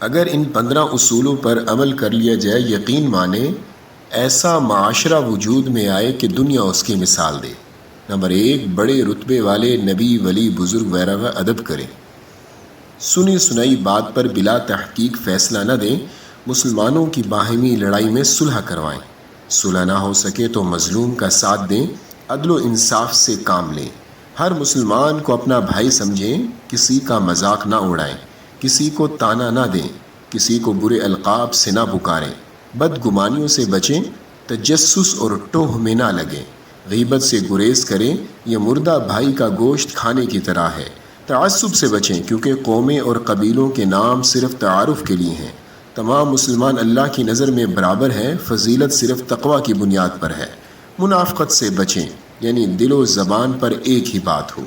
अगर इन 15 उसूलों पर अमल कर लिया जाए, यकीन माने ऐसा माशरा वजूद में आए कि दुनिया उसकी मिसाल दे। नंबर 1, बड़े रुतबे वाले नबी वली बुज़ुर्ग वगैरह का अदब करें। सुनी सुनाई बात पर बिला तहकीक फ़ैसला न दें। मुसलमानों की बाहमी लड़ाई में सुलह करवाएं। सुलह ना हो सके तो मज़लूम का साथ दें। अदल इंसाफ से काम लें। हर मुसलमान को अपना भाई समझें। किसी का मजाक ना उड़ाएं। किसी को ताना ना दें। किसी को बुरे अलकाब से ना पुकारें। बदगुमानियों से बचें। तजस्सुस और टोह में ना लगें। गीबत से गुरेज करें। यह मुर्दा भाई का गोश्त खाने की तरह है। तआस्सुब से बचें, क्योंकि कौमें और कबीलों के नाम सिर्फ तारुफ के लिए हैं। तमाम मुसलमान अल्लाह की नज़र में बराबर हैं। फजीलत सिर्फ तकवा की बुनियाद पर है। मुनाफ़क़त से बचें, यानी दिलो ज़बान पर एक ही बात हो।